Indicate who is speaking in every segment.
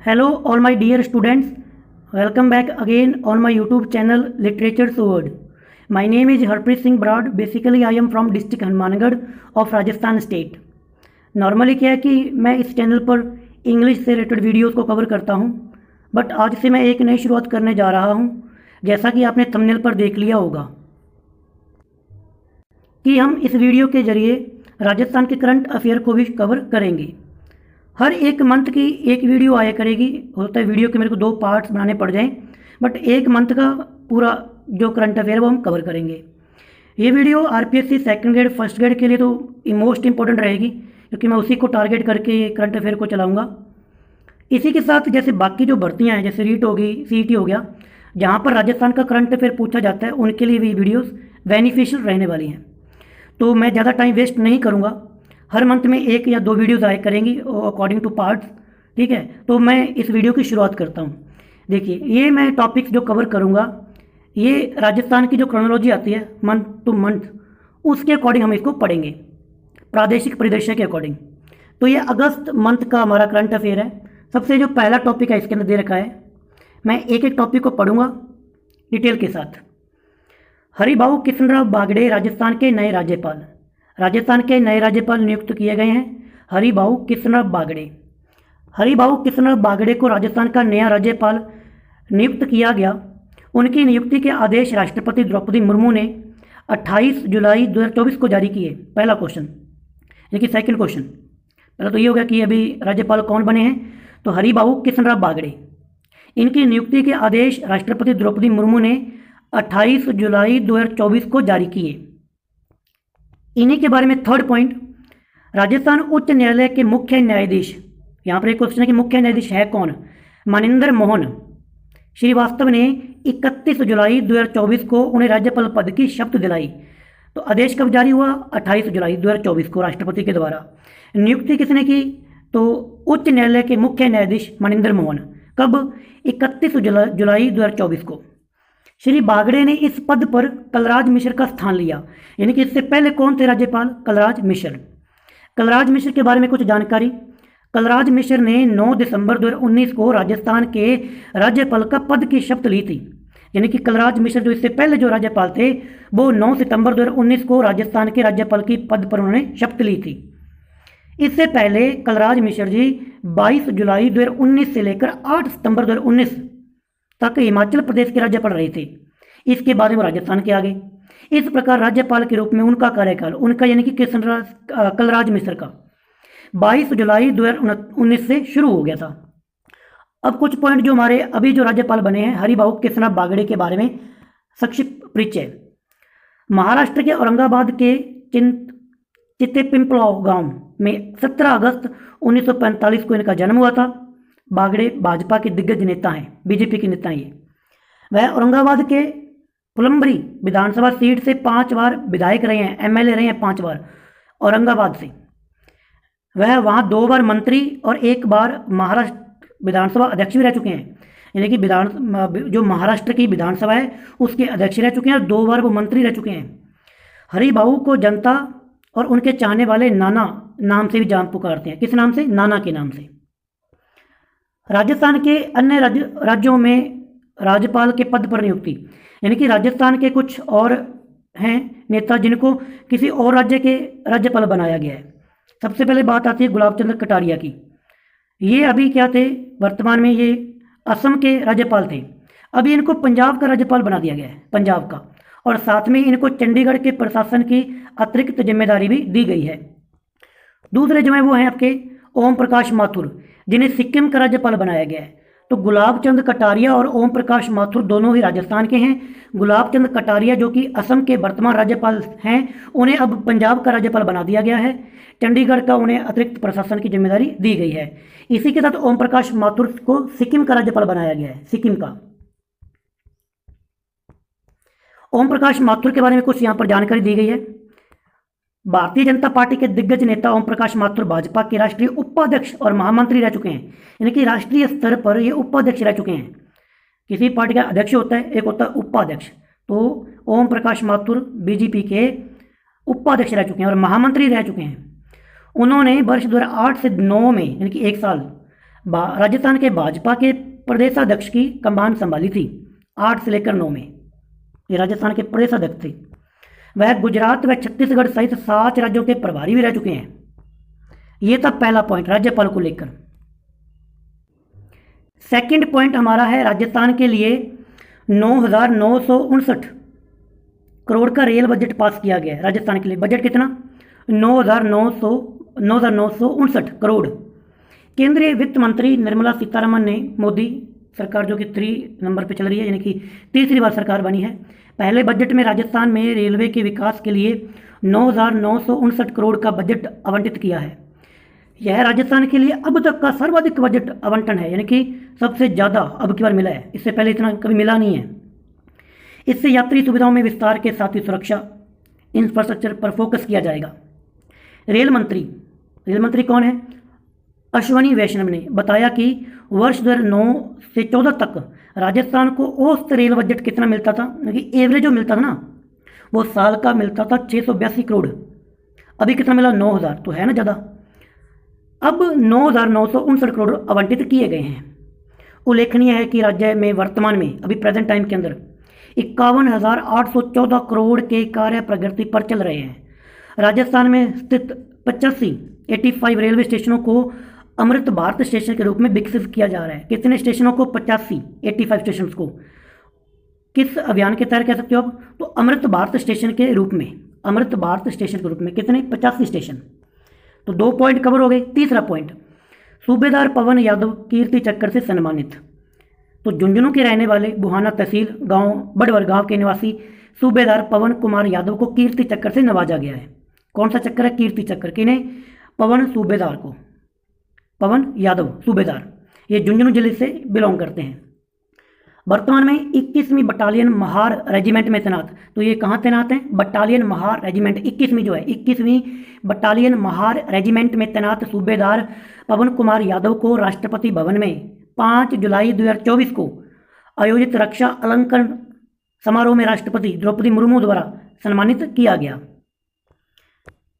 Speaker 1: Hello, all my dear students. Welcome back again on my YouTube channel Literature Sword. My name is Harpreet Singh Broad. Basically, I am from district Hanumangarh of Rajasthan state. Normally क्या है कि मैं इस channel पर English से related videos को cover करता हूं, बट आज से मैं एक नई शुरुआत करने जा रहा हूं। जैसा कि आपने थंबनेल पर देख लिया होगा कि हम इस वीडियो के जरिए राजस्थान के करंट अफेयर को भी कवर करेंगे। हर एक मंथ की एक वीडियो आया करेगी। होता है वीडियो के मेरे को 2 पार्ट्स बनाने पड़ जाएं, बट एक मंथ का पूरा जो करंट अफेयर वो हम कवर करेंगे। ये video RPSC second grade first grade के लिए तो मोस्ट इंपॉर्टेंट रहेगी, क्योंकि मैं उसी को टारगेट करके करंट अफेयर को चलाऊँगा। इसी के साथ जैसे बाकी जो भर्तियाँ हैं, जैसे रीट होगी, सीईटी हो गया, जहाँ पर राजस्थान का करंट अफेयर पूछा जाता है, उनके लिए भी वीडियोज़ बेनिफिशियल रहने वाली हैं। तो मैं ज़्यादा टाइम वेस्ट नहीं करूँगा। हर मंथ में 1 या 2 वीडियोज़ आया करेंगी अकॉर्डिंग टू पार्ट्स, ठीक है। तो मैं इस वीडियो की शुरुआत करता हूँ। देखिए, ये मैं टॉपिक्स जो कवर करूँगा, ये राजस्थान की जो क्रोनोलॉजी आती है मंथ टू मंथ, उसके अकॉर्डिंग हम इसको पढ़ेंगे, प्रादेशिक परिदृश्य के अकॉर्डिंग। तो ये अगस्त मंथ का हमारा करंट अफेयर है। सबसे जो पहला टॉपिक है इसके अंदर दे रखा है, मैं एक एक टॉपिक को पढ़ूंगा डिटेल के साथ। हरिभाऊ कृष्णराव बागड़े राजस्थान के नए राज्यपाल। राजस्थान के नए राज्यपाल नियुक्त किए गए हैं हरिभाऊ कृष्णराव बागड़े। हरिभाऊ कृष्णराव बागड़े को राजस्थान का नया राज्यपाल नियुक्त किया गया। उनकी नियुक्ति के आदेश राष्ट्रपति द्रौपदी मुर्मू ने 28 जुलाई 2024 को जारी किए। पहला क्वेश्चन, यानी कि सेकंड क्वेश्चन। पहला तो ये हो गया कि अभी राज्यपाल कौन बने हैं, तो हरिभाऊ कृष्णराव बागड़े। इनकी नियुक्ति के आदेश राष्ट्रपति द्रौपदी मुर्मू ने 28 जुलाई 2024 को जारी किए। इन्हीं के बारे में थर्ड पॉइंट, राजस्थान उच्च न्यायालय के मुख्य न्यायाधीश, यहाँ पर एक क्वेश्चन है कि मुख्य न्यायाधीश है कौन। मनिंदर मोहन श्रीवास्तव ने 31 जुलाई 2024 को उन्हें राज्यपाल पद की शपथ दिलाई। तो आदेश कब जारी हुआ? 28 जुलाई 2024 को राष्ट्रपति के द्वारा। नियुक्ति किसने की? तो उच्च न्यायालय के मुख्य न्यायाधीश मनिंदर मोहन। कब? 31 जुलाई 2024 को। श्री बागड़े ने इस पद पर कलराज मिश्र का स्थान लिया, यानी कि इससे पहले कौन थे राज्यपाल? कलराज मिश्र। कलराज मिश्र के बारे में कुछ जानकारी। कलराज मिश्र ने 9 दिसंबर 2019 को राजस्थान के राज्यपाल का पद की शपथ ली थी। यानी कि कलराज मिश्र जो इससे पहले जो राज्यपाल थे, वो 9 सितंबर 2019 को राजस्थान के राज्यपाल की पद पर उन्होंने शपथ ली थी। इससे पहले कलराज मिश्र जी 22 जुलाई 2019 से लेकर 8 सितंबर 2019 तक हिमाचल प्रदेश के राज्यपाल रहे थे। इसके बाद में वो राजस्थान के आ गए। इस प्रकार राज्यपाल के रूप में उनका कार्यकाल, उनका यानी कि कलराज मिश्र का 22 जुलाई 2019 से शुरू हो गया था। अब कुछ पॉइंट जो हमारे अभी जो राज्यपाल बने हैं हरिभाऊ कृष्णराव बागड़े के बारे में संक्षिप्त परिचय। महाराष्ट्र के औरंगाबाद के चित्तेपिंपलाव गांव में 17 अगस्त 1945 को इनका जन्म हुआ था। बागड़े भाजपा के दिग्गज नेता हैं, बीजेपी के नेता हैं ये। वह औरंगाबाद के फुलंब्री विधानसभा सीट से 5 बार विधायक रहे हैं, एमएलए रहे हैं 5 बार औरंगाबाद से। वह वहाँ 2 बार मंत्री और 1 बार महाराष्ट्र विधानसभा अध्यक्ष भी रह चुके हैं, यानी कि जो महाराष्ट्र की विधानसभा है उसके अध्यक्ष रह चुके हैं और 2 बार वो मंत्री रह चुके हैं। हरिभाऊ को जनता और उनके चाहने वाले नाना नाम से भी जान पुकारते हैं। किस नाम से? नाना के नाम से। राजस्थान के अन्य राज्यों में राज्यपाल के पद पर नियुक्ति, यानी कि राजस्थान के कुछ और हैं नेता जिनको किसी और राज्य के राज्यपाल बनाया गया है। सबसे पहले बात आती है गुलाब चंद कटारिया की। ये अभी क्या थे? वर्तमान में ये असम के राज्यपाल थे। अभी इनको पंजाब का राज्यपाल बना दिया गया है, पंजाब का, और साथ में इनको चंडीगढ़ के प्रशासन की अतिरिक्त जिम्मेदारी भी दी गई है। दूसरे जो है वो हैं आपके ओम प्रकाश माथुर, जिन्हें सिक्किम का राज्यपाल बनाया गया है। तो गुलाब चंद कटारिया और ओम प्रकाश माथुर दोनों ही राजस्थान के हैं। गुलाब चंद कटारिया जो कि असम के वर्तमान राज्यपाल हैं, उन्हें अब पंजाब का राज्यपाल बना दिया गया है। चंडीगढ़ का उन्हें अतिरिक्त प्रशासन की जिम्मेदारी दी गई है। इसी के साथ ओम प्रकाश माथुर को सिक्किम का राज्यपाल बनाया गया है, सिक्किम का। ओम प्रकाश माथुर के बारे में कुछ यहाँ पर जानकारी दी गई है। भारतीय जनता पार्टी के दिग्गज नेता ओम प्रकाश माथुर भाजपा के राष्ट्रीय उपाध्यक्ष और महामंत्री रह चुके हैं, यानी कि राष्ट्रीय स्तर पर ये उपाध्यक्ष रह चुके हैं। किसी पार्टी का अध्यक्ष होता है, एक होता है उपाध्यक्ष। तो ओम प्रकाश माथुर बीजेपी के उपाध्यक्ष रह चुके हैं और महामंत्री रह चुके हैं। उन्होंने वर्ष 2008 से 9 में, यानी कि 1 साल, राजस्थान के भाजपा के प्रदेशाध्यक्ष की कमान संभाली थी 8 से लेकर 9 में। ये राजस्थान के प्रदेशाध्यक्ष थे। वह गुजरात व छत्तीसगढ़ सहित 7 राज्यों के प्रभारी भी रह चुके हैं। ये था पहला पॉइंट राज्यपाल को लेकर। सेकंड पॉइंट हमारा है राजस्थान के लिए 9,959 करोड़ का रेल बजट पास किया गया है। राजस्थान के लिए बजट कितना? 9,959 करोड़। केंद्रीय वित्त मंत्री निर्मला सीतारमण ने मोदी सरकार जो कि 3 नंबर पे चल रही है, यानी कि तीसरी बार सरकार बनी है, पहले बजट में राजस्थान में रेलवे के विकास के लिए 9,959 करोड़ का बजट आवंटित किया है। यह राजस्थान के लिए अब तक का सर्वाधिक बजट आवंटन है, यानी कि सबसे ज़्यादा अब की बार मिला है। इससे पहले इतना कभी मिला नहीं है। इससे यात्री सुविधाओं में विस्तार के साथ ही सुरक्षा इंफ्रास्ट्रक्चर पर फोकस किया जाएगा। रेल मंत्री कौन है? अश्वनी वैष्णव ने बताया कि वर्ष 2009 से 14 तक राजस्थान को औसत रेल बजट कितना मिलता था, कि एवरेज जो मिलता था ना, वो साल का मिलता था 682 करोड़। अभी कितना मिला? 9,000, तो है ना ज़्यादा। अब 9,959 करोड़ आवंटित किए गए हैं। उल्लेखनीय है कि राज्य में वर्तमान में अभी प्रेजेंट टाइम के अंदर 51,814 करोड़ के कार्य प्रगति पर चल रहे हैं। राजस्थान में स्थित 85 रेलवे स्टेशनों को अमृत भारत स्टेशन के रूप में विकसित किया जा रहा है। कितने स्टेशनों को? 85 स्टेशन को। किस अभियान के तहत कह सकते हो आप? तो अमृत भारत स्टेशन के रूप में, अमृत भारत स्टेशन के रूप में कितने? 85 स्टेशन। तो 2 पॉइंट कवर हो गए। तीसरा पॉइंट, सूबेदार पवन यादव कीर्ति चक्र से सम्मानित। तो झुंझुनू के रहने वाले बुहाना तहसील गांव बड़वर गांव के निवासी सूबेदार पवन कुमार यादव को कीर्ति चक्र से नवाजा गया है। कौन सा चक्र है? कीर्ति चक्र। किन्हें? पवन सूबेदार को, पवन यादव सूबेदार। ये झुंझुनू जिले से बिलोंग करते हैं। वर्तमान में 21वीं बटालियन महार रेजिमेंट में तैनात। तो ये कहाँ तैनात हैं? बटालियन महार रेजिमेंट 21वीं जो है, 21वीं बटालियन महार रेजिमेंट में तैनात सूबेदार पवन कुमार यादव को राष्ट्रपति भवन में 5 जुलाई 2024 को आयोजित रक्षा अलंकरण समारोह में राष्ट्रपति द्रौपदी मुर्मू द्वारा सम्मानित किया गया।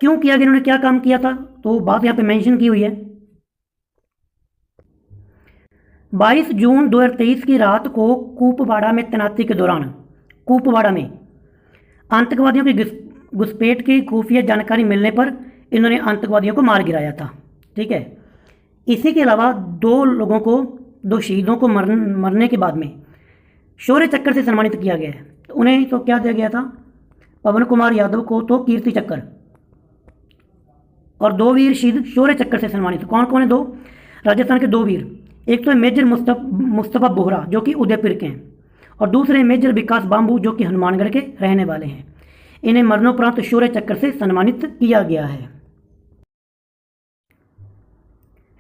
Speaker 1: क्यों किया गया? इन्होंने क्या काम किया था? तो बात यहाँ पे मेंशन की हुई है। 22 जून 2023 की रात को कुपवाड़ा में तैनाती के दौरान कुपवाड़ा में आतंकवादियों की घुसपैठ की खुफिया जानकारी मिलने पर इन्होंने आतंकवादियों को मार गिराया था। ठीक है। इसी के अलावा 2 शहीदों को मरने के बाद में शौर्य चक्र से सम्मानित किया गया है। तो उन्हें तो क्या दिया गया था? पवन कुमार यादव को तो कीर्ति चक्र, और 2 वीर शहीद शौर्य चक्र से सम्मानित। कौन कौन है? 2 राजस्थान के 2 वीर। एक तो है मेजर मुस्तफा बोहरा जो कि उदयपुर के हैं, और दूसरे मेजर विकास बाम्बू जो कि हनुमानगढ़ के रहने वाले हैं। इन्हें मरणोपरांत शौर्य चक्र से सम्मानित किया गया है।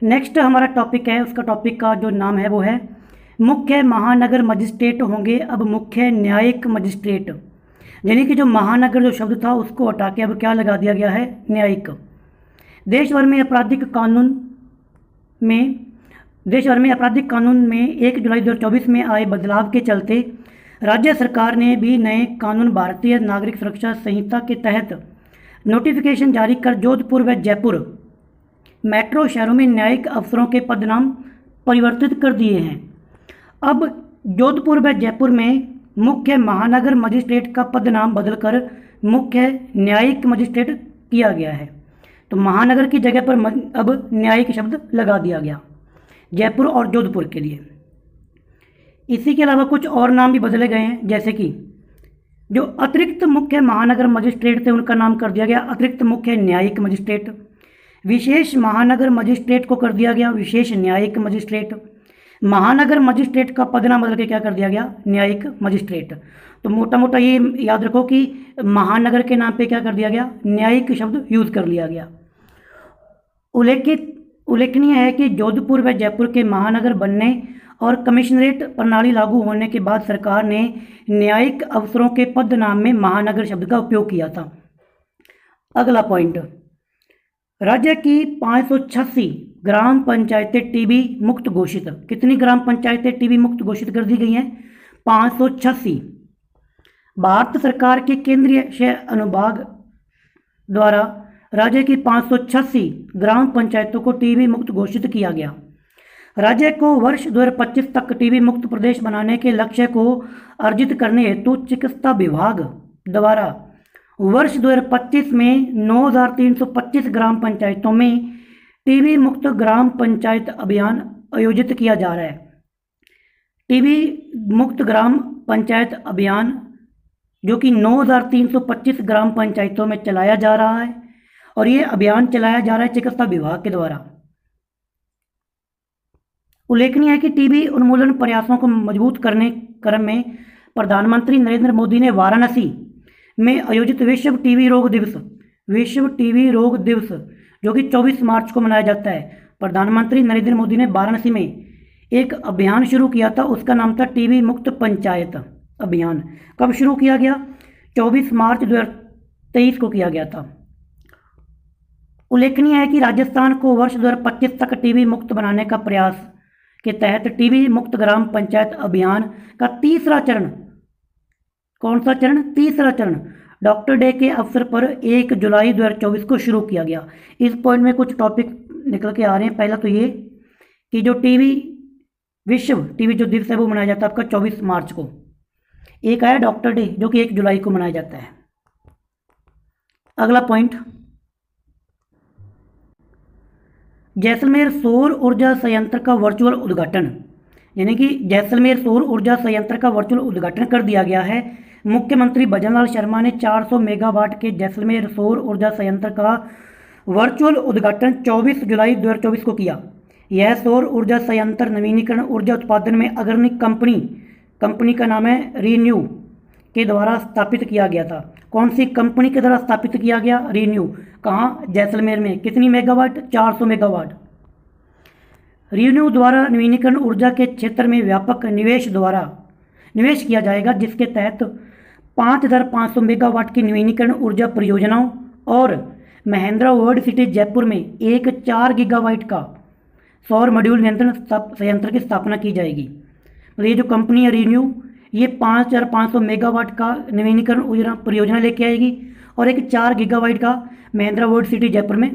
Speaker 1: नेक्स्ट हमारा टॉपिक है, उसका टॉपिक का जो नाम है वो है मुख्य महानगर मजिस्ट्रेट होंगे अब मुख्य न्यायिक मजिस्ट्रेट। यानी कि जो महानगर जो शब्द था उसको हटा के अब क्या लगा दिया गया है? न्यायिक। देश भर में आपराधिक कानून में 1 जुलाई 2024 में आए बदलाव के चलते राज्य सरकार ने भी नए कानून भारतीय नागरिक सुरक्षा संहिता के तहत नोटिफिकेशन जारी कर जोधपुर व जयपुर मेट्रो शहरों में न्यायिक अफसरों के पदनाम परिवर्तित कर दिए हैं। अब जोधपुर व जयपुर में मुख्य महानगर मजिस्ट्रेट का पदनाम बदलकर मुख्य न्यायिक मजिस्ट्रेट किया गया है। तो महानगर की जगह पर अब न्यायिक शब्द लगा दिया गया जयपुर और जोधपुर के लिए। इसी के अलावा कुछ और नाम भी बदले गए हैं, जैसे कि जो अतिरिक्त मुख्य महानगर मजिस्ट्रेट थे उनका नाम कर दिया गया अतिरिक्त मुख्य न्यायिक मजिस्ट्रेट। विशेष महानगर मजिस्ट्रेट को कर दिया गया विशेष न्यायिक मजिस्ट्रेट। महानगर मजिस्ट्रेट का पदनाम बदल के क्या कर दिया गया? न्यायिक मजिस्ट्रेट। तो मोटा मोटा ये याद रखो कि महानगर के नाम पे क्या कर दिया गया? न्यायिक शब्द यूज कर लिया गया। उल्लेखनीय है कि जोधपुर व जयपुर के महानगर बनने और कमिश्नरेट प्रणाली लागू होने के बाद सरकार ने न्यायिक अफसरों के पद नाम में महानगर शब्द का उपयोग किया था। अगला पॉइंट, राज्य की 586 ग्राम पंचायतें टीबी मुक्त घोषित। कितनी ग्राम पंचायतें टीबी मुक्त घोषित कर दी गई हैं? 586। भारत सरकार के केंद्रीय शहरी अनुभाग द्वारा राज्य की 586 ग्राम पंचायतों को टीबी मुक्त घोषित किया गया। राज्य को वर्ष 2025 तक टीबी मुक्त प्रदेश बनाने के लक्ष्य को अर्जित करने हेतु चिकित्सा विभाग द्वारा वर्ष 2025 में 9,325 ग्राम पंचायतों में टीबी मुक्त ग्राम पंचायत अभियान आयोजित किया जा रहा है। टीबी मुक्त ग्राम पंचायत अभियान जो कि 9,325 ग्राम पंचायतों में चलाया जा रहा है और ये अभियान चलाया जा रहा है चिकित्सा विभाग के द्वारा। उल्लेखनीय है कि टीबी उन्मूलन प्रयासों को मजबूत करने क्रम में प्रधानमंत्री नरेंद्र मोदी ने वाराणसी में आयोजित विश्व टीबी रोग दिवस जो कि 24 मार्च को मनाया जाता है, प्रधानमंत्री नरेंद्र मोदी ने वाराणसी में एक अभियान शुरू किया था। उसका नाम था टीबी मुक्त पंचायत अभियान। कब शुरू किया गया? 24 मार्च 2023 को किया गया था। उल्लेखनीय है कि राजस्थान को वर्ष 2025 तक टीबी मुक्त बनाने का प्रयास के तहत टीबी मुक्त ग्राम पंचायत अभियान का तीसरा चरण, कौन सा चरण? तीसरा चरण डॉक्टर डे के अवसर पर 1 जुलाई 2024 को शुरू किया गया। इस पॉइंट में कुछ टॉपिक निकल के आ रहे हैं। पहला तो ये कि जो विश्व टीबी जो दिवस है वो मनाया जाता है आपका 24 मार्च को। एक आया डॉक्टर डे जो कि 1 जुलाई को मनाया जाता है। अगला पॉइंट, जैसलमेर सौर ऊर्जा संयंत्र का वर्चुअल उद्घाटन, यानी कि जैसलमेर सौर ऊर्जा संयंत्र का वर्चुअल उद्घाटन कर दिया गया है। मुख्यमंत्री भजनलाल शर्मा ने 400 मेगावाट के जैसलमेर सौर ऊर्जा संयंत्र का वर्चुअल उद्घाटन 24 जुलाई 2024 को किया। यह सौर ऊर्जा संयंत्र नवीनीकरण ऊर्जा उत्पादन में अग्रणी कंपनी का नाम है रीन्यू के द्वारा स्थापित किया गया था। कौन सी कंपनी के द्वारा स्थापित किया गया? रीन्यू। कहाँ? जैसलमेर में। कितनी मेगावाट? 400 मेगावाट। रीन्यू द्वारा नवीनीकरण ऊर्जा के क्षेत्र में व्यापक निवेश किया जाएगा, जिसके तहत 5,500 मेगावाट की नवीनीकरण ऊर्जा परियोजनाओं और महेंद्रा वर्ल्ड सिटी जयपुर में एक 4 गीगावाट का सौर मॉड्यूल नियंत्रण संयंत्र की स्थापना की जाएगी। तो ये जो कंपनी है रीन्यू, ये 5,500 मेगावाट का नवीनीकरण ऊर्जा परियोजना लेके आएगी और एक 4 गीगावाट का महेंद्रा वर्ल्ड सिटी जयपुर में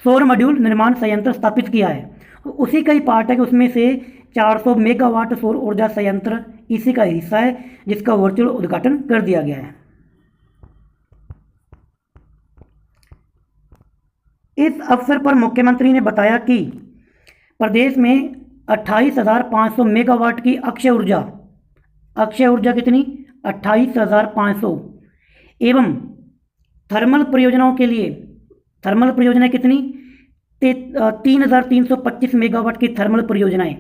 Speaker 1: सौर मॉड्यूल निर्माण संयंत्र स्थापित किया है। उसी का ही पार्ट है कि उसमें से 400 मेगावाट सौर ऊर्जा संयंत्र इसी का हिस्सा है, जिसका वर्चुअल उद्घाटन कर दिया गया है। इस अवसर पर मुख्यमंत्री ने बताया कि प्रदेश में 28,500 मेगावाट की अक्षय ऊर्जा कितनी? 28,500 एवं थर्मल परियोजनाएं कितनी? 3,325 मेगावाट की थर्मल परियोजनाएं।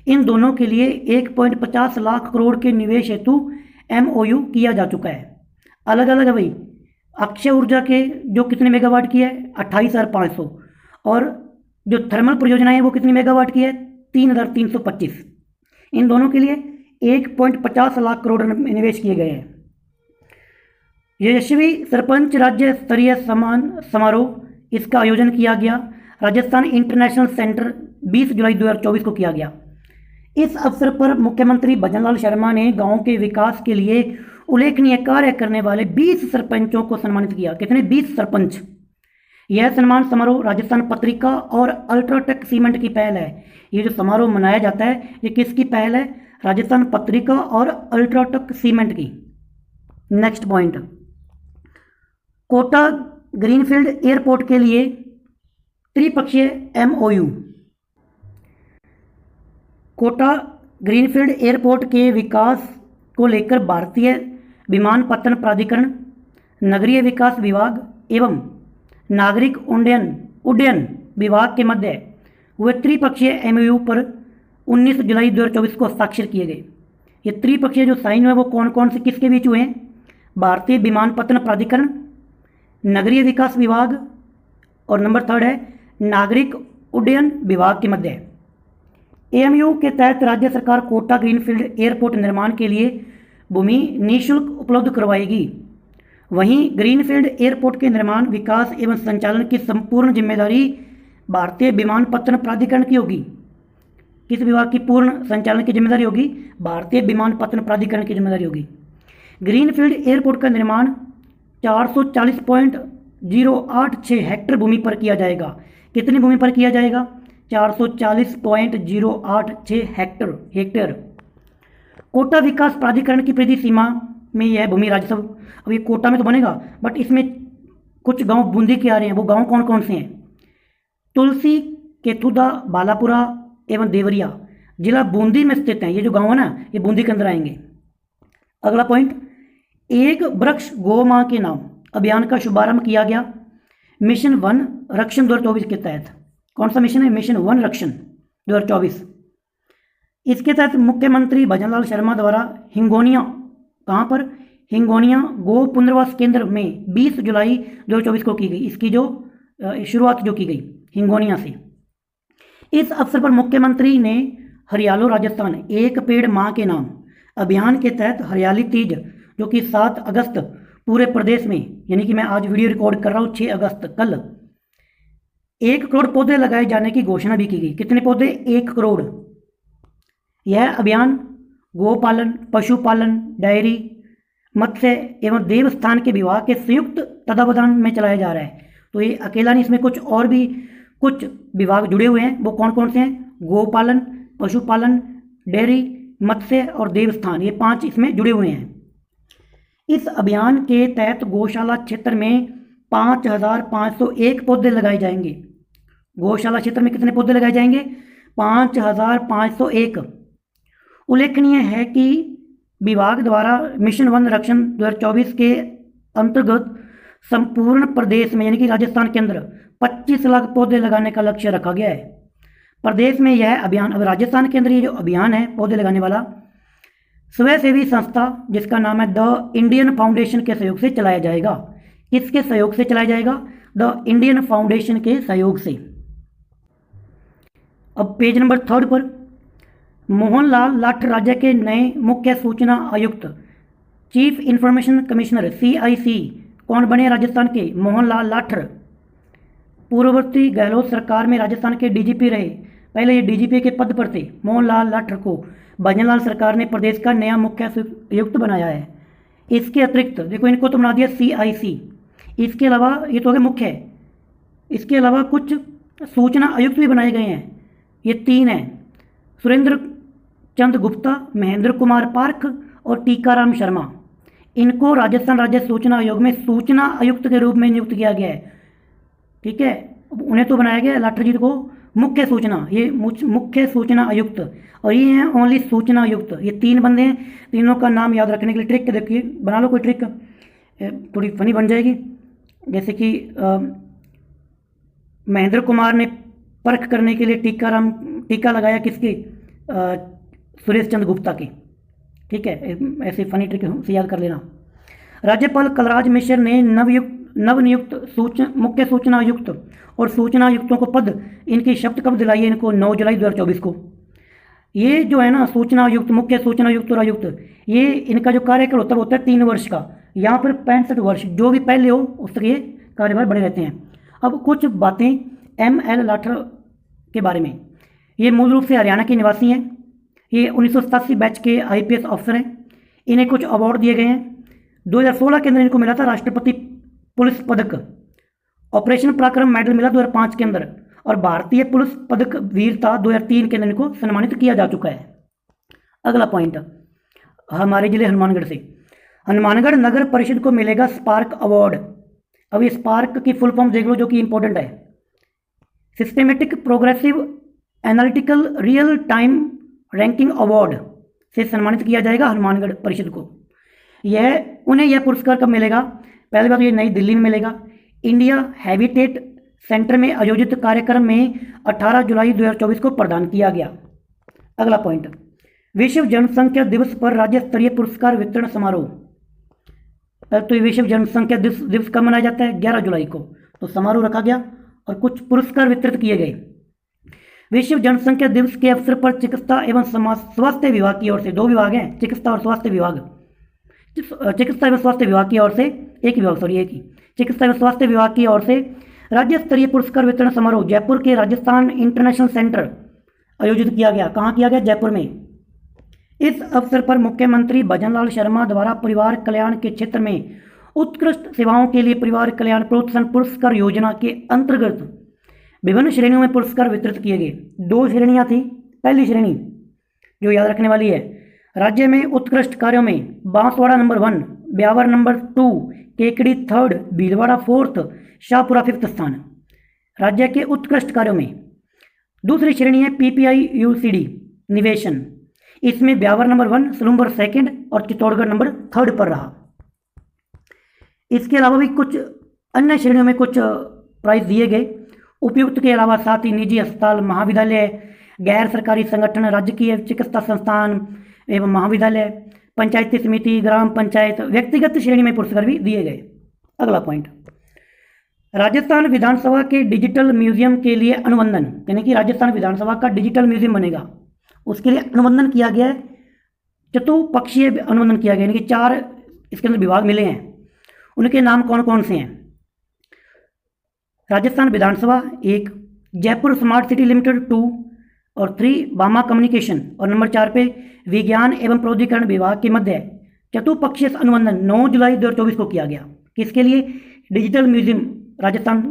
Speaker 1: इन दोनों के लिए 1.50 लाख करोड़ के निवेश हेतु MOU किया जा चुका है। अलग अलग है भाई। अक्षय ऊर्जा के जो कितने मेगावाट की है? 28,500 और जो थर्मल परियोजना है वो कितनी मेगावाट की है? 3,325। इन दोनों के लिए 1.50 लाख करोड़ निवेश किए गए हैं। यशस्वी सरपंच राज्य स्तरीय समारोह इसका आयोजन किया गया। राजस्थान इंटरनेशनल सेंटर 20 जुलाई 2024 को किया गया। इस अवसर पर मुख्यमंत्री भजनलाल शर्मा ने गांव के विकास के लिए उल्लेखनीय कार्य करने वाले 20 सरपंचों को सम्मानित किया। कितने? 20 सरपंच। यह सम्मान समारोह राजस्थान पत्रिका और अल्ट्राटेक सीमेंट की पहल है। ये जो समारोह मनाया जाता है ये किसकी पहल है? राजस्थान पत्रिका और अल्ट्राटेक सीमेंट की। Next point, Kota greenfield airport के लिए त्रिपक्षीय MOU। कोटा ग्रीनफील्ड एयरपोर्ट के विकास को लेकर भारतीय विमानपत्तन प्राधिकरण, नगरीय विकास विभाग एवं नागरिक उड्डयन विभाग के मध्य हुए त्रिपक्षीय MOU पर 19 जुलाई 2024 को हस्ताक्षर किए गए। ये त्रिपक्षीय जो साइन हुए वो कौन कौन से किसके बीच हुए हैं? भारतीय विमानपत्तन प्राधिकरण, नगरीय विकास विभाग और नंबर 3 है नागरिक उड्डयन विभाग के मध्य। AMU के तहत राज्य सरकार कोटा ग्रीनफील्ड एयरपोर्ट निर्माण के लिए भूमि निःशुल्क उपलब्ध करवाएगी। वहीं ग्रीनफील्ड एयरपोर्ट के निर्माण, विकास एवं संचालन की संपूर्ण जिम्मेदारी भारतीय विमानपत्तन प्राधिकरण की होगी। किस विभाग की पूर्ण संचालन की जिम्मेदारी होगी? भारतीय विमानपत्तन प्राधिकरण की जिम्मेदारी होगी। ग्रीनफील्ड एयरपोर्ट का निर्माण 440.086 हेक्टेयर भूमि पर किया जाएगा। कितनी भूमि पर किया जाएगा? 440.086 हेक्टेयर। कोटा विकास प्राधिकरण की परिधि सीमा में यह भूमि राज्य सब, अब ये कोटा में तो बनेगा बट इसमें कुछ गांव बूंदी के आ रहे हैं। वो गांव कौन कौन से हैं? तुलसी, केतुदा, बालापुरा एवं देवरिया जिला बूंदी में स्थित हैं। ये जो गांव है ना, ये बूंदी के अंदर आएंगे। अगला पॉइंट, एक वृक्ष गौ मां के नाम अभियान का शुभारंभ किया गया मिशन वन रक्षण 2024 के तहत। कौन सा मिशन है? मिशन वन रक्षण 2024। इसके तहत मुख्यमंत्री भजनलाल शर्मा द्वारा हिंगोनिया, कहाँ पर? हिंगोनिया गो पुनर्वास केंद्र में 20 जुलाई 2024 को की गई। इसकी जो शुरुआत जो की गई हिंगोनिया से। इस अवसर पर मुख्यमंत्री ने हरियालो राजस्थान एक पेड़ मां के नाम अभियान के तहत हरियाली तीज, जो कि 7 अगस्त पूरे प्रदेश में, यानी कि मैं आज वीडियो रिकॉर्ड कर रहा हूँ 6 अगस्त कल, 1 करोड़ पौधे लगाए जाने की घोषणा भी की गई। कितने पौधे? 1 करोड़। यह अभियान गोपालन, पशुपालन, डायरी, मत्स्य एवं देवस्थान के विभाग के संयुक्त तत्वावधान में चलाया जा रहा है। तो ये अकेला नहीं, इसमें कुछ और भी कुछ विभाग जुड़े हुए हैं। वो कौन कौन से हैं? गोपालन, पशुपालन, डेयरी, मत्स्य और देवस्थान, ये 5 इसमें जुड़े हुए हैं। इस अभियान के तहत गौशाला क्षेत्र में 5501 पौधे लगाए जाएंगे। गौशाला क्षेत्र में कितने पौधे लगाए जाएंगे? 5501। उल्लेखनीय है कि विभाग द्वारा मिशन वन रक्षण 2024 के अंतर्गत संपूर्ण प्रदेश में, यानी कि राजस्थान के अंदर 25 लाख पौधे लगाने का लक्ष्य रखा गया है। प्रदेश में यह अभियान, अब राजस्थान के अंदर ये जो अभियान है पौधे लगाने वाला, स्वयंसेवी संस्था जिसका नाम है द इंडियन फाउंडेशन के सहयोग से चलाया जाएगा। किसके सहयोग से चलाया जाएगा? द इंडियन फाउंडेशन के सहयोग से। अब पेज नंबर 3 पर, मोहनलाल लाठ राज्य के नए मुख्य सूचना आयुक्त, चीफ इंफॉर्मेशन कमिश्नर CIC कौन बने राजस्थान के? मोहनलाल लाठर। पूर्ववर्ती गहलोत सरकार में राजस्थान के DGP रहे। पहले ये DGP के पद पर थे। मोहनलाल लाठर को भजनलाल सरकार ने प्रदेश का नया मुख्य आयुक्त बनाया है। इसके अतिरिक्त देखो, इनको तो बना दिया CIC। इसके अलावा ये तो हो गया मुख्य है, इसके अलावा कुछ सूचना आयुक्त भी बनाए गए हैं। ये 3 हैं, सुरेंद्र चंद गुप्ता, महेंद्र कुमार पार्क और टीकाराम शर्मा। इनको राजस्थान राज्य सूचना आयोग में सूचना आयुक्त के रूप में नियुक्त किया गया है। ठीक है, उन्हें तो बनाया गया लाठर जी को मुख्य सूचना, ये मुख्य सूचना आयुक्त, और ये हैं ओनली सूचना आयुक्त। ये 3 बंदे हैं। तीनों का नाम याद रखने के लिए ट्रिक देखिए, बना लो कोई ट्रिक, थोड़ी फनी बन जाएगी। जैसे कि महेंद्र कुमार ने परख करने के लिए टीका लगाया किसके? सुरेश चंद्र गुप्ता के। ठीक है, ऐसे फनी ट्रिक से याद कर लेना। राज्यपाल कलराज मिश्र ने नवनियुक्त मुख्य सूचना आयुक्त और सूचना आयुक्तों को पद, इनकी शपथ कब दिलाई है? इनको 9 जुलाई 2024 को। ये जो है ना सूचना आयुक्त, मुख्य सूचना आयुक्त और आयुक्त, ये इनका जो कार्यकाल होता है 3 वर्ष का। यहाँ पर 65 वर्ष, जो भी पहले हो उस तक ये कार्यभार बने रहते हैं। अब कुछ बातें ML लाठर के बारे में। ये मूल रूप से हरियाणा के निवासी हैं। ये 1987 बैच के IPS ऑफिसर हैं। इन्हें कुछ अवार्ड दिए गए हैं। 2016 के अंदर इनको मिला था राष्ट्रपति पुलिस पदक, ऑपरेशन पराक्रम मेडल मिला 2005 के अंदर, और भारतीय पुलिस पदक वीरता 2003 के अंदर इनको सम्मानित किया जा चुका है। अगला पॉइंट, हमारे जिले हनुमानगढ़ से, हनुमानगढ़ नगर परिषद को मिलेगा स्पार्क अवार्ड। अब ये स्पार्क की फुल फॉर्म देख लो, जो कि इंपॉर्टेंट है। Systematic progressive analytical real time ranking award से सम्मानित किया जाएगा हनुमानगढ़ परिषद को। उन्हें यह पुरस्कार कब मिलेगा? पहली बात तो ये नई दिल्ली में मिलेगा। इंडिया हैबिटेट सेंटर में आयोजित कार्यक्रम में 18 जुलाई 2024 को प्रदान किया गया। अगला पॉइंट, विश्व जनसंख्या दिवस पर राज्य स्तरीय पुरस्कार वितरण समारोह। तो ये विश्व जनसंख्या दिवस कब मनाया जाता है? 11 जुलाई को। तो समारोह रखा गया और कुछ पुरस्कार वितरित किए गए। विश्व जनसंख्या दिवस के अवसर पर चिकित्सा एवं स्वास्थ्य विभाग की ओर से, 2 विभाग हैं, चिकित्सा और स्वास्थ्य विभाग, चिकित्सा एवं स्वास्थ्य विभाग की ओर से एक ही चिकित्सा एवं स्वास्थ्य विभाग की ओर से राज्य स्तरीय पुरस्कार वितरण समारोह जयपुर के राजस्थान इंटरनेशनल सेंटर आयोजित किया गया। कहाँ किया गया? जयपुर में। इस अवसर पर मुख्यमंत्री भजनलाल शर्मा द्वारा परिवार कल्याण के क्षेत्र में उत्कृष्ट सेवाओं के लिए परिवार कल्याण प्रोत्साहन पुरस्कार योजना के अंतर्गत विभिन्न श्रेणियों में पुरस्कार वितरित किए गए। 2 श्रेणियां थी। पहली श्रेणी जो याद रखने वाली है, राज्य में उत्कृष्ट कार्यों में Banswara number 1, Beawar number 2, Kekri 3rd, Bhilwara 4th, Shahpura 5th स्थान राज्य के उत्कृष्ट कार्यों में। दूसरी श्रेणी है पीपीआई यूसीडी निवेशन, इसमें ब्यावर नंबर 1, सलूम्बर 2nd और चित्तौड़गढ़ नंबर 3rd पर रहा। इसके अलावा भी कुछ अन्य श्रेणियों में कुछ प्राइज दिए गए। उपयुक्त के अलावा साथ ही निजी अस्पताल, महाविद्यालय, गैर सरकारी संगठन, राजकीय चिकित्सा संस्थान एवं महाविद्यालय, पंचायती समिति, ग्राम पंचायत, व्यक्तिगत श्रेणी में पुरस्कार भी दिए गए। अगला पॉइंट, राजस्थान विधानसभा के डिजिटल म्यूजियम के लिए अनुबंधन, यानी कि राजस्थान विधानसभा का डिजिटल म्यूजियम बनेगा, उसके लिए अनुबंधन किया गया है। चतुपक्षीय अनुबंधन किया गया, यानी कि 4 इसके अंदर विभाग मिले हैं। उनके नाम कौन कौन से हैं? राजस्थान विधानसभा 1, जयपुर स्मार्ट सिटी लिमिटेड 2 और 3 बामा कम्युनिकेशन, और नंबर 4 पे विज्ञान एवं प्रौद्योगिकी विभाग के मध्य चतुपक्षीय अनुबंधन 9 जुलाई 2024 को किया गया। किसके लिए? डिजिटल म्यूजियम राजस्थान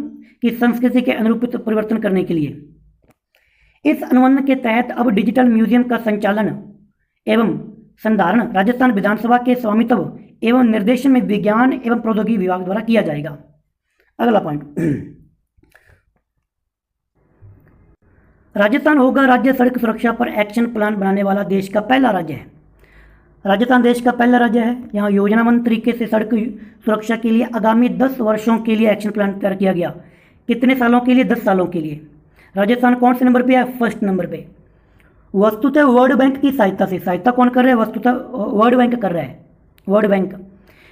Speaker 1: की संस्कृति के अनुरूप परिवर्तन करने के लिए। इस अनुबंध के तहत अब डिजिटल म्यूजियम का संचालन एवं संधारण राजस्थान विधानसभा के स्वामित्व एवं निर्देशन में विज्ञान एवं प्रौद्योगिकी विभाग द्वारा किया जाएगा। अगला पॉइंट, राजस्थान होगा राज्य सड़क सुरक्षा पर एक्शन प्लान बनाने वाला देश का पहला राज्य है। राजस्थान देश का पहला राज्य है। यहाँ योजनाबद्ध तरीके से सड़क सुरक्षा के लिए आगामी 10 वर्षों के लिए एक्शन प्लान तैयार किया गया। कितने सालों के लिए? 10 सालों के लिए। राजस्थान कौन से नंबर पे है? 1st नंबर पे। वस्तुतः वर्ल्ड बैंक की सहायता कौन कर रहा है? वस्तुतः वर्ल्ड बैंक कर रहा है। वर्ल्ड बैंक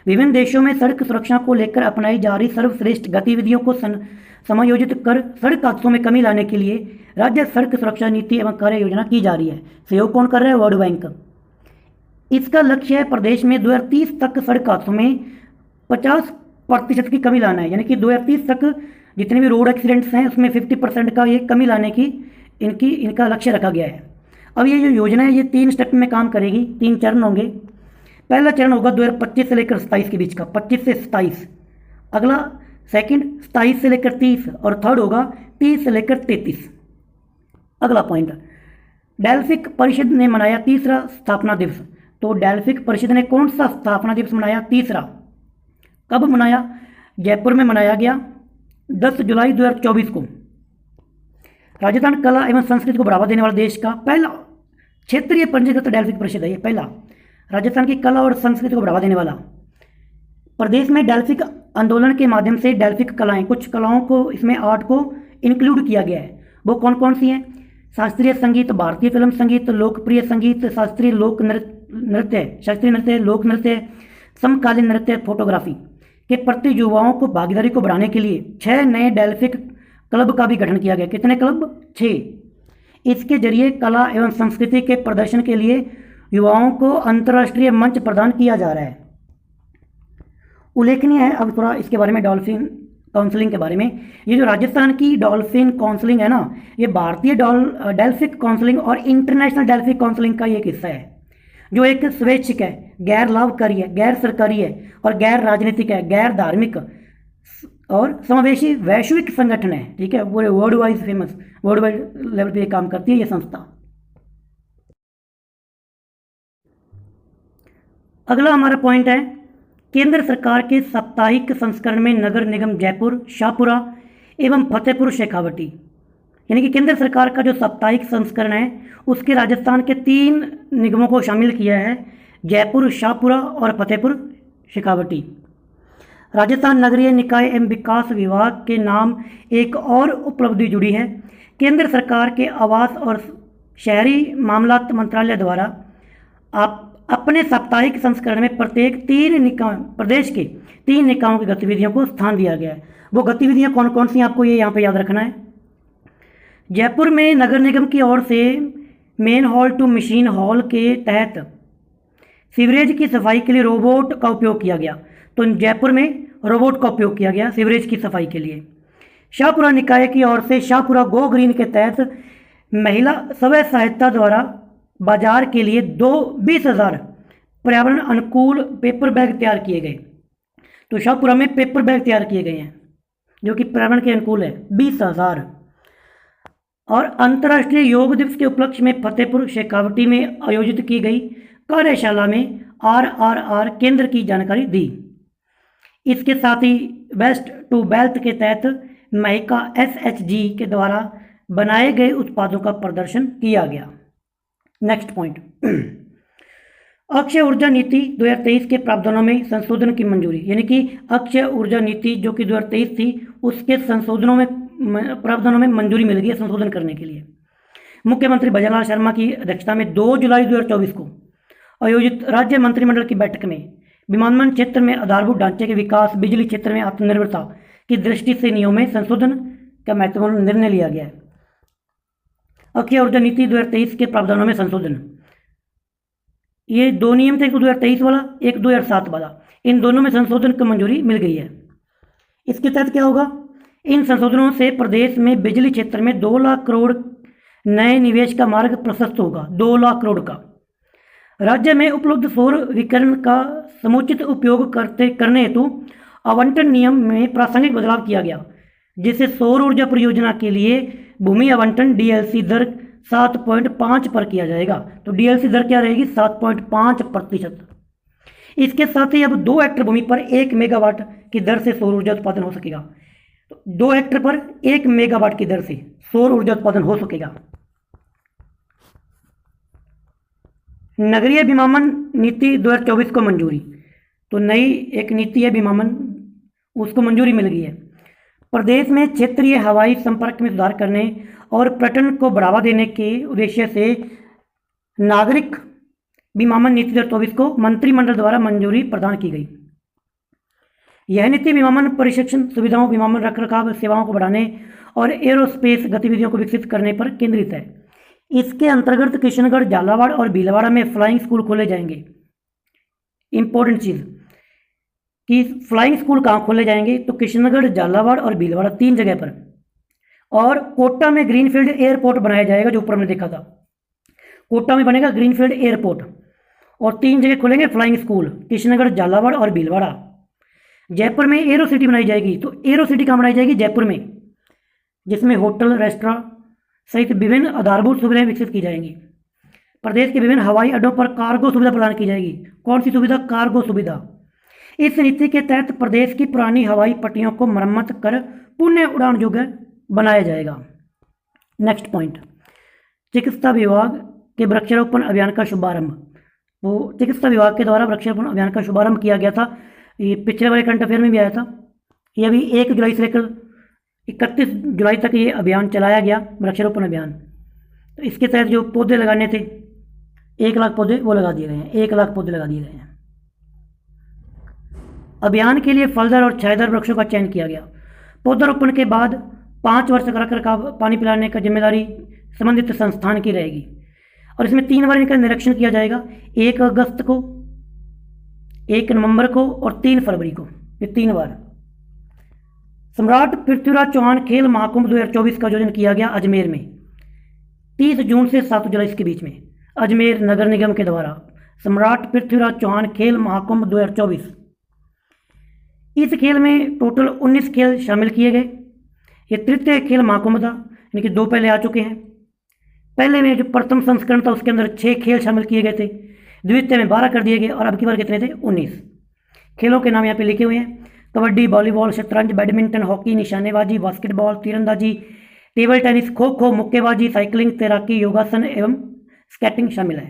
Speaker 1: विभिन्न देशों में सड़क सुरक्षा को लेकर अपनाई जा रही सर्वश्रेष्ठ गतिविधियों को समायोजित कर सड़क हादसों में कमी लाने के लिए राज्य सड़क सुरक्षा नीति एवं कार्य योजना की जा रही है। सहयोग कौन कर रहा है? World bank. इसका लक्ष्य है प्रदेश में 2030 तक सड़क हादसों में 50% की कमी लाना है, यानी कि 2030 तक जितने भी रोड एक्सीडेंट्स हैं उसमें 50% का ये कमी लाने की इनका लक्ष्य रखा गया है। अब ये जो योजना है ये 3 स्टेप में काम करेगी, 3 चरण होंगे। पहला चरण होगा 2025 से लेकर 27 के बीच का, 25 से 27। अगला सेकंड 27 से लेकर 30 और थर्ड होगा 30 से लेकर 33। अगला पॉइंट, डेल्फिक परिषद ने मनाया 3रा स्थापना दिवस। तो डेल्फिक परिषद ने कौन सा स्थापना दिवस मनाया? 3रा। कब मनाया? जयपुर में मनाया गया 10 जुलाई 2024 को। राजस्थान कला एवं संस्कृति को बढ़ावा देने वाला देश का पहला क्षेत्रीय पंजीकृत डेल्फिक परिषद है। ये पहला राजस्थान की कला और संस्कृति को बढ़ावा देने वाला। प्रदेश में डेल्फिक आंदोलन के माध्यम से डेल्फिक कलाएं, कुछ कलाओं को इसमें आर्ट को इंक्लूड किया गया है। वो कौन कौन सी हैं? शास्त्रीय संगीत, भारतीय फिल्म संगीत, लोकप्रिय संगीत, शास्त्रीय लोक नृत्य, शास्त्रीय नृत्य, लोक नृत्य, समकालीन नृत्य, फोटोग्राफी के प्रति युवाओं को भागीदारी को बढ़ाने के लिए 6 नए डेल्फिक क्लब का भी गठन किया गया। कितने क्लब? 6। इसके जरिए कला एवं संस्कृति के प्रदर्शन के लिए युवाओं को अंतर्राष्ट्रीय मंच प्रदान किया जा रहा है। उल्लेखनीय है, अब थोड़ा इसके बारे में डॉल्फिन काउंसलिंग के बारे में, ये जो राजस्थान की डॉल्फिन काउंसलिंग है ना, ये भारतीय डेल्फिक काउंसलिंग और इंटरनेशनल डेल्फिक काउंसलिंग का एक हिस्सा है, जो एक स्वैच्छिक है, गैर लाभकारी है, गैर सरकारी है और गैर राजनीतिक है, गैर धार्मिक और समावेशी वैश्विक संगठन है। ठीक है, पूरे world wise famous, world wide level पे काम करती है ये संस्था। अगला हमारा पॉइंट है, केंद्र सरकार के साप्ताहिक संस्करण में नगर निगम जयपुर, शाहपुरा एवं फतेहपुर शेखावटी, यानी कि केंद्र सरकार का जो साप्ताहिक संस्करण है उसके राजस्थान के 3 निगमों को शामिल किया है, जयपुर, शाहपुरा और फतेहपुर शेखावटी। राजस्थान नगरीय निकाय एवं विकास विभाग के नाम एक और उपलब्धि जुड़ी है। केंद्र सरकार के आवास और शहरी मामलात मंत्रालय द्वारा आप अपने साप्ताहिक संस्करण में प्रदेश के 3 निकायों की गतिविधियों को स्थान दिया गया है। वो गतिविधियां कौन कौन सी आपको ये यहाँ पे याद रखना है। जयपुर में नगर निगम की ओर से main hall to machine hall के तहत सीवरेज की सफाई के लिए रोबोट का उपयोग किया गया। तो जयपुर में रोबोट का उपयोग किया गया सीवरेज की सफाई के लिए। शाहपुरा निकाय की ओर से शाहपुरा गो ग्रीन के तहत महिला स्वयं सहायता द्वारा बाजार के लिए 20,000 पर्यावरण अनुकूल पेपर बैग तैयार किए गए। तो शाहपुरा में पेपर बैग तैयार किए गए हैं जो कि पर्यावरण के अनुकूल है, 20,000। और अंतर्राष्ट्रीय योग दिवस के उपलक्ष्य में फतेहपुर शेखावटी में आयोजित की गई कार्यशाला में RRR केंद्र की जानकारी दी। इसके साथ ही वेस्ट टू वेल्थ के तहत महिका SHG के द्वारा बनाए गए उत्पादों का प्रदर्शन किया गया। नेक्स्ट पॉइंट, अक्षय ऊर्जा नीति 2023 के प्रावधानों में संशोधन की मंजूरी, यानी कि अक्षय ऊर्जा नीति जो कि 2023 थी उसके संशोधनों में प्रावधानों में मंजूरी मिल गई है संशोधन करने के लिए। मुख्यमंत्री भजनलाल शर्मा की अध्यक्षता में 2 जुलाई 2024 को आयोजित राज्य मंत्रिमंडल की बैठक में विमानन क्षेत्र में आधारभूत ढांचे के विकास, बिजली क्षेत्र में आत्मनिर्भरता की दृष्टि से नियमों में संशोधन का महत्वपूर्ण निर्णय लिया गया है। अक्षय ऊर्जा नीति 2023 के प्रावधानों में संशोधन, ये 2 नियम थे, एक 2023 वाला, एक 2007 वाला। इन दोनों में संशोधन की मंजूरी मिल गई है। इसके तहत क्या होगा, इन संशोधनों से प्रदेश में बिजली क्षेत्र में 2 लाख करोड़ नए निवेश का मार्ग प्रशस्त होगा। 2 लाख करोड़ का राज्य में उपलब्ध सौर विकिरण का समुचित उपयोग करने हेतु आवंटन नियम में प्रासंगिक बदलाव किया गया, जिससे सौर ऊर्जा परियोजना के लिए भूमि आवंटन DLC दर 7.5 पर किया जाएगा। तो DLC दर क्या रहेगी, 7.5%। इसके साथ ही अब 2 हेक्टेयर भूमि पर 1 मेगावाट की दर से सौर ऊर्जा उत्पादन हो सकेगा। तो 2 हेक्टेयर पर 1 मेगावाट की दर से सौर ऊर्जा उत्पादन हो सकेगा। नगरीय विमानन नीति 2024 को मंजूरी, तो नई एक नीति है विमानन, उसको मंजूरी मिल गई है। प्रदेश में क्षेत्रीय हवाई संपर्क में सुधार करने और पर्यटन को बढ़ावा देने के उद्देश्य से नागरिक विमानन नीति 2024 को मंत्रिमंडल द्वारा मंजूरी प्रदान की गई। यह नीति विमानन प्रशिक्षण सुविधाओं, विमानन रखरखाव सेवाओं को बढ़ाने और एरोस्पेस गतिविधियों को विकसित करने पर केंद्रित है। इसके अंतर्गत किशनगढ़, झालावाड़ और भीलवाड़ा में फ्लाइंग स्कूल खोले जाएंगे। इंपॉर्टेंट चीज़ कि फ्लाइंग स्कूल कहाँ खोले जाएंगे, तो किशनगढ़, झालावाड़ और भीलवाड़ा 3 जगह पर। और कोटा में ग्रीनफील्ड एयरपोर्ट बनाया जाएगा, जो ऊपर हमने देखा था, कोटा में बनेगा ग्रीनफील्ड एयरपोर्ट। और 3 जगह खोलेंगे फ्लाइंग स्कूल, किशनगढ़, झालावाड़ और भीलवाड़ा। जयपुर में एरो सिटी बनाई जाएगी, तो एरो सिटी कहाँ बनाई जाएगी, जयपुर में, जिसमें होटल, रेस्टोरेंट सहित विभिन्न आधारभूत सुविधाएं विकसित की जाएंगी। प्रदेश के विभिन्न हवाई अड्डों पर कार्गो सुविधा प्रदान की जाएगी। कौन सी सुविधा, कार्गो सुविधा। इस नीति के तहत प्रदेश की पुरानी हवाई पट्टियों को मरम्मत कर पुनः उड़ान योग्य बनाया जाएगा। नेक्स्ट पॉइंट, चिकित्सा विभाग के वृक्षारोपण अभियान का शुभारंभ। वो चिकित्सा विभाग के द्वारा वृक्षारोपण अभियान का शुभारंभ किया गया था। ये पिछले वाले करंट अफेयर में भी आया था। ये अभी 1 जुलाई से लेकर 31 जुलाई तक ये अभियान चलाया गया, वृक्षारोपण अभियान। तो इसके तहत जो पौधे लगाने थे 1 लाख पौधे वो लगा दिए गए हैं, 1 लाख पौधे लगा दिए गए हैं। अभियान के लिए फलदार और छायादार वृक्षों का चयन किया गया। पौधारोपण के बाद 5 वर्ष तक रखरखाव, पानी पिलाने का जिम्मेदारी संबंधित संस्थान की रहेगी। और इसमें 3 बार इनका निरीक्षण किया जाएगा, 1 अगस्त को, 1 नवंबर को और 3 फरवरी को, ये 3 बार। सम्राट पृथ्वीराज चौहान खेल महाकुंभ 2024 का आयोजन किया गया अजमेर में 30 जून से 7 जुलाई के बीच में। अजमेर नगर निगम के द्वारा सम्राट पृथ्वीराज चौहान खेल महाकुंभ 2024। इस खेल में टोटल 19 खेल शामिल किए गए। ये तृतीय खेल महाकुंभ था, यानी कि 2 पहले आ चुके हैं। पहले में जो प्रथम संस्करण था उसके अंदर 6 खेल शामिल किए गए थे, द्वितीय में 12 कर दिए गए और अब की बार कितने थे, 19। खेलों के नाम यहाँ पे लिखे हुए हैं, कबड्डी, वॉलीबॉल, शतरंज, बैडमिंटन, हॉकी, निशानेबाजी, बास्केटबॉल, तीरंदाजी, टेबल टेनिस, खो खो, मुक्केबाजी, साइकिलिंग, तैराकी, योगासन एवं स्केटिंग शामिल है।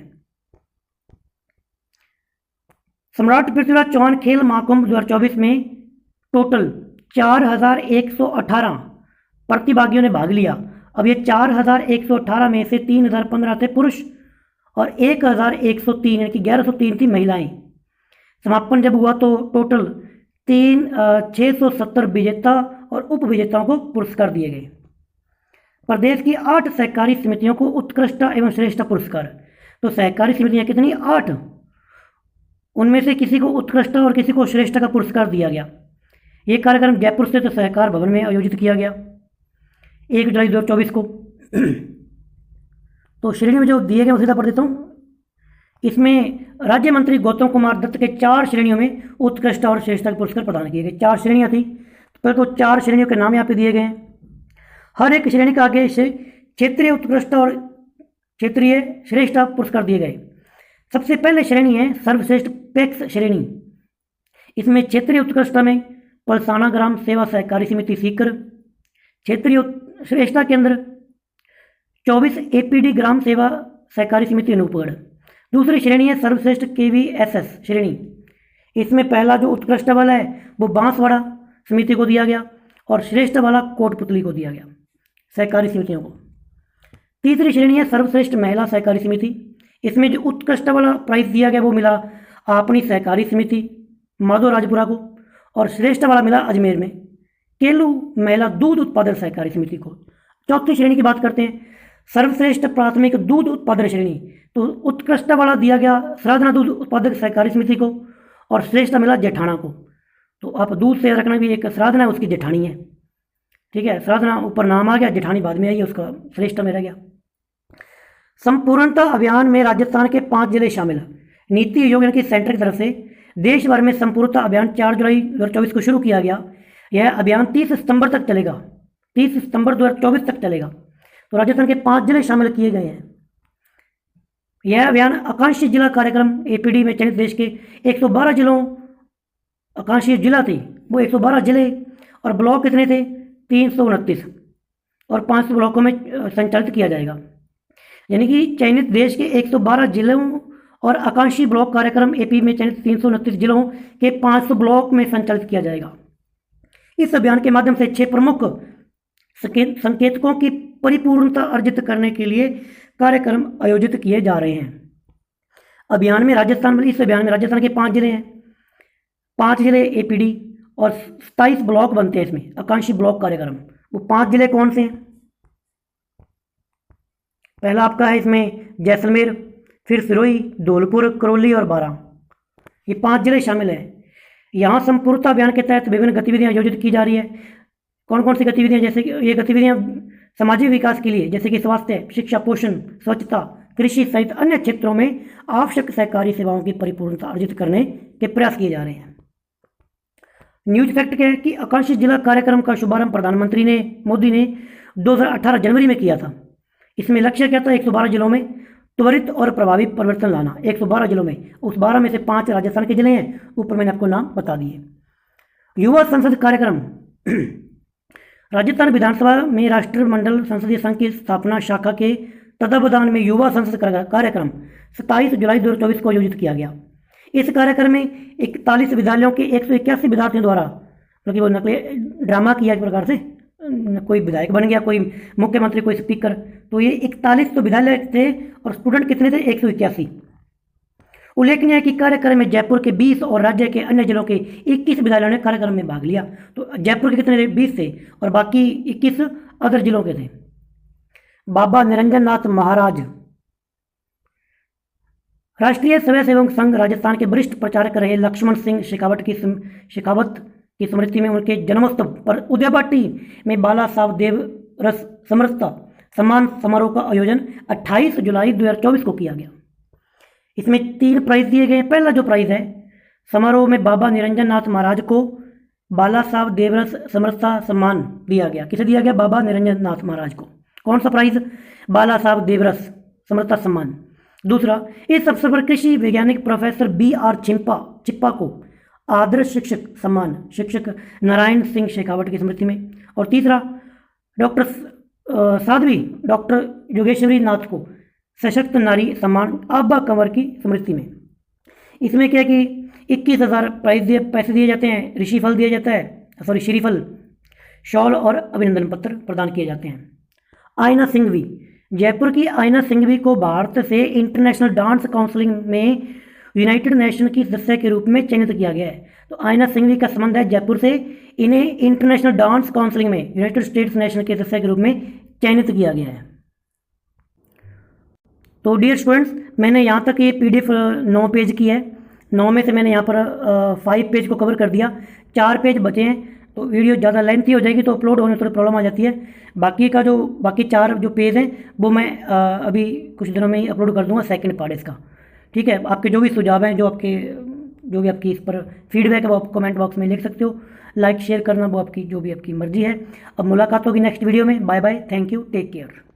Speaker 1: सम्राट पृथ्वीराज चौहान खेल महाकुंभ 2024 में टोटल 4118 प्रतिभागियों ने भाग लिया। अब ये 4118 में से 3015 थे पुरुष और 1103 यानी कि 1103 थी महिलाएं। समापन जब हुआ तो टोटल 670 विजेता और उप विजेताओं को पुरस्कार दिए गए। प्रदेश की 8 सहकारी समितियों को उत्कृष्ट एवं श्रेष्ठ पुरस्कार। तो सहकारी समितियां कितनी, 8, उनमें से किसी को उत्कृष्ट और किसी को श्रेष्ठ का पुरस्कार दिया गया। ये कार्यक्रम जयपुर स्थित सहकार भवन में आयोजित किया गया 1 जुलाई 2024 को। तो श्रेणी में जो दिए गए सीधा पढ़ देता हूँ। इसमें राज्य मंत्री गौतम कुमार दत्त के 4 श्रेणियों में उत्कृष्ट और श्रेष्ठ पुरस्कार प्रदान किए गए। 4 श्रेणियाँ थी, पहले तो 4 श्रेणियों के नाम यहाँ पे दिए गए हैं। हर एक श्रेणी का आगे से क्षेत्रीय उत्कृष्ट और क्षेत्रीय श्रेष्ठ पुरस्कार दिए गए। सबसे पहले श्रेणी है सर्वश्रेष्ठ पैक्स श्रेणी। इसमें क्षेत्रीय उत्कृष्ट में पलसाना ग्राम सेवा सहकारी समिति सीकर, क्षेत्रीय श्रेष्ठता के अंदर 24 एपीडी ग्राम सेवा सहकारी समिति अनूपगढ़। दूसरी श्रेणी है सर्वश्रेष्ठ केवीएसएस श्रेणी। इसमें पहला जो उत्कृष्ट वाला है वो बांसवाड़ा समिति को दिया गया और श्रेष्ठ वाला कोटपुतली को दिया गया, सहकारी समितियों को। तीसरी श्रेणी है सर्वश्रेष्ठ महिला सहकारी समिति। इसमें जो उत्कृष्ट वाला प्राइज दिया गया वो मिला आपनी सहकारी समिति माधो राजपुरा को, और श्रेष्ठ वाला मिला अजमेर में केलू महिला दूध उत्पादन सहकारी समिति को। चौथी श्रेणी की बात करते हैं, सर्वश्रेष्ठ प्राथमिक दूध उत्पादन श्रेणी। तो उत्कृष्ट वाला दिया गया साधना दूध उत्पादक सहकारी समिति को और श्रेष्ठ मिला जेठाना को। तो आप दूध से रखना भी एक साधना है, उसकी जेठानी है, ठीक है। साधना ऊपर नाम आ गया, जेठानी बाद में आई है, उसका श्रेष्ठ में रह गया। संपूर्णता अभियान में राजस्थान के 5 जिले शामिल। नीति आयोग यानी कि सेंटर की तरफ से देश भर में संपूर्णता अभियान 4 जुलाई 2024 को शुरू किया गया। यह अभियान 30 सितंबर तक चलेगा, 30 सितंबर 2024 तक चलेगा। तो राजस्थान के 5 जिले शामिल किए गए हैं। यह अभियान आकांक्षी जिला कार्यक्रम एपीडी में चयनित देश के 112 जिलों, आकांक्षी जिला थे वो 112 जिले, और ब्लॉक कितने थे 329, और 500 ब्लॉकों में संचालित किया जाएगा। यानी कि चयनित देश के 112 जिलों और आकांक्षी ब्लॉक कार्यक्रम एपी में चयनित 329 जिलों के 500 ब्लॉक में संचालित किया जाएगा। इस अभियान के माध्यम से 6 प्रमुख संकेतकों की परिपूर्णता अर्जित करने के लिए कार्यक्रम आयोजित किए जा रहे हैं। अभियान में राजस्थान, इस अभियान में राजस्थान के 5 जिले हैं, 5 जिले एपीडी और 27 ब्लॉक बनते हैं इसमें आकांक्षी ब्लॉक कार्यक्रम। वो 5 जिले कौन से हैं? पहला आपका है इसमें जैसलमेर, फिर सिरोही, धौलपुर, करौली और बारां। ये 5 जिले शामिल हैं। यहाँ संपूर्णता अभियान के तहत विभिन्न गतिविधियाँ आयोजित की जा रही है। कौन कौन सी गतिविधियाँ? जैसे कि ये गतिविधियाँ सामाजिक विकास के लिए, जैसे कि स्वास्थ्य, शिक्षा, पोषण, स्वच्छता, कृषि सहित अन्य क्षेत्रों में आवश्यक सहकारी सेवाओं की परिपूर्णता अर्जित करने के प्रयास किए जा रहे हैं। न्यूज फैक्ट क्या है कि आकांक्षी जिला कार्यक्रम का शुभारंभ प्रधानमंत्री मोदी ने 2018 जनवरी में किया था। इसमें लक्ष्य क्या था? 112 जिलों में त्वरित और प्रभावी परिवर्तन लाना। 112 जिलों में, उस 12 में से 5 राजस्थान के जिले हैं, ऊपर मैंने आपको नाम बता दिए। युवा संसद कार्यक्रम राजस्थान विधानसभा में राष्ट्रमंडल संसदीय संघ की स्थापना शाखा के तत्वावधान में युवा संसद कार्यक्रम 27 जुलाई 2024 को आयोजित किया गया। इस कार्यक्रम में 41 विद्यालयों के 181 विद्यार्थियों द्वारा, क्योंकि वो नकली ड्रामा किया एक प्रकार से, कोई विधायक बन गया, कोई मुख्यमंत्री, कोई स्पीकर। तो ये 41 तो विद्यालय थे और स्टूडेंट कितने थे? 181। उल्लेखनीय है कि कार्यक्रम में जयपुर के 20 और राज्य के अन्य जिलों के 21 विद्यालयों ने कार्यक्रम में भाग लिया। तो जयपुर के कितने थे? 20 थे और बाकी 21 अदर जिलों के थे। बाबा निरंजन नाथ महाराज राष्ट्रीय स्वयं सेवक संघ राजस्थान के वरिष्ठ प्रचारक रहे लक्ष्मण सिंह शेखावत की स्मृति में उनके जन्मोत्सव पर उदयबाटी में बाला साहब देवरस समरसता सम्मान समारोह का आयोजन 28 जुलाई 2024 को किया गया। इसमें 3 प्राइज दिए गए हैं। पहला जो प्राइज है, समारोह में बाबा निरंजन नाथ महाराज को बाला साहब देवरस समरसता सम्मान दिया गया। किसे दिया गया? बाबा निरंजन नाथ महाराज को। कौन सा प्राइज? बाला साहब देवरस समरसता सम्मान। दूसरा, इस अवसर पर कृषि वैज्ञानिक प्रोफेसर BR चिप्पा को आदर्श शिक्षक सम्मान, शिक्षक नारायण सिंह शेखावत की स्मृति में। और तीसरा, डॉक्टर साध्वी डॉक्टर योगेश्वरी नाथ को सशक्त नारी सम्मान आबा कंवर की स्मृति में। इसमें क्या है कि 21,000 पैसे दिए जाते हैं, ऋषिफल दिया जाता है, श्रीफल, शॉल और अभिनंदन पत्र प्रदान किए जाते हैं। आयना सिंघवी, जयपुर की आयना सिंघवी को भारत से इंटरनेशनल डांस काउंसिल में यूनाइटेड नेशन की सदस्य के रूप में चयनित किया गया है। तो आयना सिंघवी का संबंध है जयपुर से, इन्हें इंटरनेशनल डांस काउंसिल में यूनाइटेड स्टेट्स नेशन के सदस्य के रूप में चयनित किया गया है। तो डियर स्टूडेंट्स, मैंने यहाँ तक ये PDF 9 पेज की है। 9 में से मैंने यहाँ पर 5 पेज को कवर कर दिया, 4 पेज बचे हैं। तो वीडियो ज़्यादा लेंथी हो जाएगी तो अपलोड होने में थोड़ी प्रॉब्लम आ जाती है। बाकी 4 जो पेज हैं वो मैं अभी कुछ दिनों में ही अपलोड कर दूंगा, सेकंड पार्ट इसका। ठीक है, आपके जो भी सुझाव हैं, जो भी आपकी इस पर फीडबैक है वो आप कमेंट बॉक्स में लिख सकते हो। लाइक शेयर करना वो आपकी जो भी आपकी मर्जी है। अब मुलाकात होगी नेक्स्ट वीडियो में। Bye bye, thank you, take care.